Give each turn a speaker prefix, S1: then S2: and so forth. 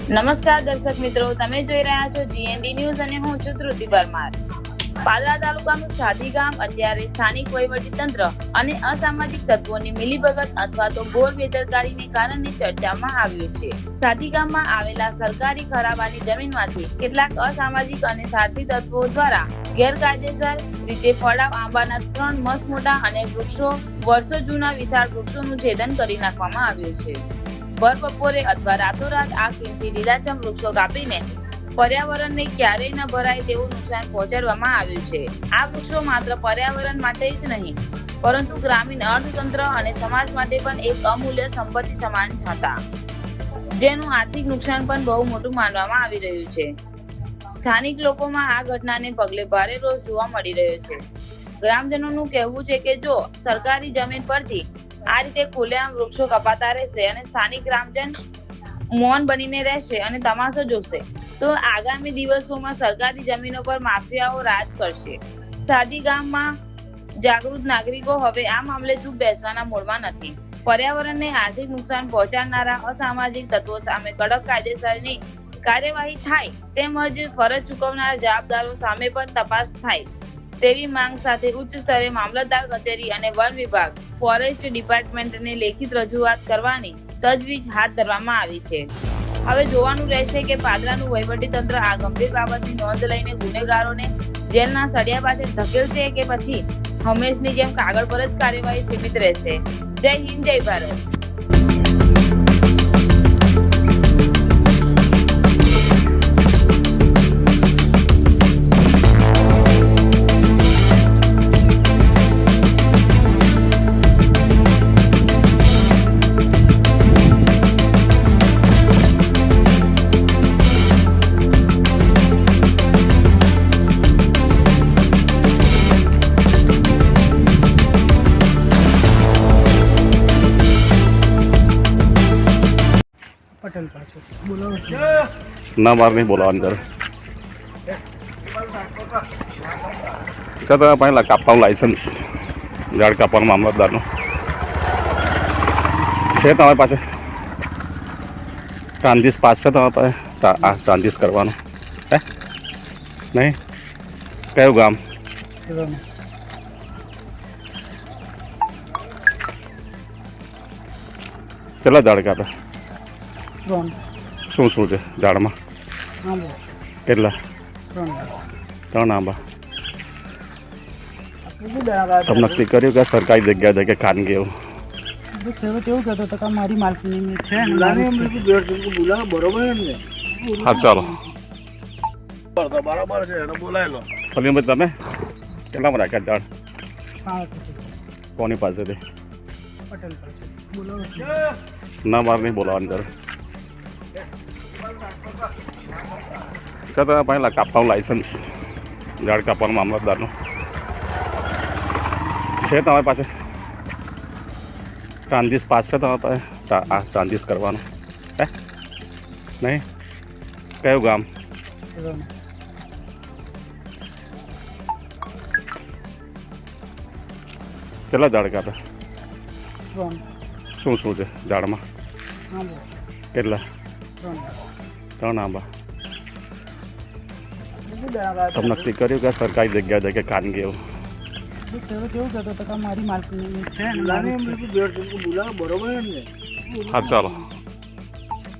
S1: નમસ્કાર દર્શક મિત્રો, તમે જોઈ રહ્યા છો GND ન્યૂઝ અને હું છું ધ્રુતિ પરમાર। પાદરા તાલુકાનું સાદી ગામ અત્યારે સ્થાનિક વહીવટીતંત્ર અને અસામાજિક તત્વોની મિલીભગત અથવા તો ઘોર બેદરકારીને કારણે ચર્ચામાં આવ્યું છે। સાદી ગામમાં આવેલા સરકારી ખરાબાની જમીનમાંથી કેટલાક અસામાજિક અને સ્વાર્થી તત્વો દ્વારા ગેરકાયદેસર રીતે ફળાવ આંબાના 3 મસ્ત મોટા અને વર્ષો જૂના વિશાળ વૃક્ષોનું છેદન કરી નાખવામાં આવ્યું છે। ભર બપોરે અથવા રાતોરાત આ કિંમતી લીલાછમ વૃક્ષો કાપીને પર્યાવરણને ક્યારેય ન ભરાય તેવું નુકસાન પહોંચાડવામાં આવ્યું છે। આ વૃક્ષો માત્ર પર્યાવરણ માટે જ નહીં પરંતુ ગ્રામીણ અર્થતંત્ર અને સમાજ માટે પણ એક અમૂલ્ય સંપત્તિ સમાન હતા, જેનું આર્થિક નુકસાન પણ બહુ મોટું માનવામાં આવી રહ્યું છે। સ્થાનિક લોકોમાં આ ઘટનાને પગલે ભારે રોષ જોવા મળી રહ્યો છે। ગ્રામજનોનું કહેવું છે કે જો સરકારી જમીન પરથી આ રીતે ખુલ્લેઆમ વૃક્ષો કપાતા રહેશે અને સ્થાનિક ગ્રામજન મૌન બનીને રહેશે અને તમાશો જોશે તો આગામી દિવસોમાં સરકારી જમીનો પર માફિયાઓ રાજ કરશે। સાદી ગામમાં જાગૃત નાગરિકો હવે આ મામલે ચૂપ બેસવાના મૂડમાં નથી। પર્યાવરણને આર્થિક નુકસાન પહોંચાડનારા અસામાજિક તત્વો સામે કડક કાયદેસરની કાર્યવાહી થાય તેમજ ફરજ ચૂકવનાર જવાબદારો સામે પણ તપાસ થાય તેવી માંગ સાથે ઉચ્ચ સ્તરે મામલતદાર કચેરી અને વન વિભાગ, ફોરેસ્ટ ડિપાર્ટમેન્ટને લેખિત રજૂઆત કરવાની તજવીજ હાથ ધરવામાં આવી છે। હવે જોવાનું રહેશે કે પાદરાનું વહીવટીતંત્ર આ ગંભીર બાબતની નોંધ લઈને ગુનેગારોને જેલના સળિયા પાછળ ધકેલશે કે પછી હંમેશની જેમ કાગળ પર જ કાર્યવાહી સીમિત રહેશે। જય હિન્દ, જય ભારત।
S2: પટેલ પાસે બોલાવો
S3: ના મારે નહીં બોલાવાની કરે સર તમે પહેલાં કાપવાનું લાઇસન્સ ઝાડ કાપવાનું મામલતદારનું છે તમારી પાસે? ટ્રાન્ઝિસ પાસ છે તમારી પાસે? આ ટ્રાન્ઝિસ કરવાનું હે નહીં? કયું ગામ? કેટલા ઝાડ કાપ્યા? શું શું છે ઝાડમાં? કેટલા? 3 આંબા। તમે નક્કી કર્યું કે સરકારી જગ્યા છે કે ખાનગી? એવું
S2: કેવું કહેતો હતો કે મારી માલકીની છે બરોબર ને?
S3: હા ચાલો
S4: બરાબર છે એને બોલાવી લો।
S3: સલીમભાઈ તમે કેટલામાં રાખ્યા ઝાડ? કોની પાસેથી?
S2: પટેલ પાસે બોલાવો
S3: ના મારે નહીં બોલાવાની કરે સર તમે પહેલાં કાપવાનું લાઇસન્સ ઝાડ કાપવાનું મામલતદારનું છે તમારી પાસે? ટ્રાન્ઝિસ પાસ છે તમારી પાસે? આ ટ્રાન્ઝિસ કરવાનું હે નહીં? કયું ગામ? કેટલા ઝાડ કાપ્યા? શું શું છે ઝાડમાં? કેટલા? 3 આંબા। તમે નક્કી કર્યું કે સરકારી જગ્યા છે કે ખાનગી? એવું
S2: કેવું કહેતો હતો કે મારી માલકીની છે
S4: બોલાવો બરોબર ને?
S3: હા ચાલો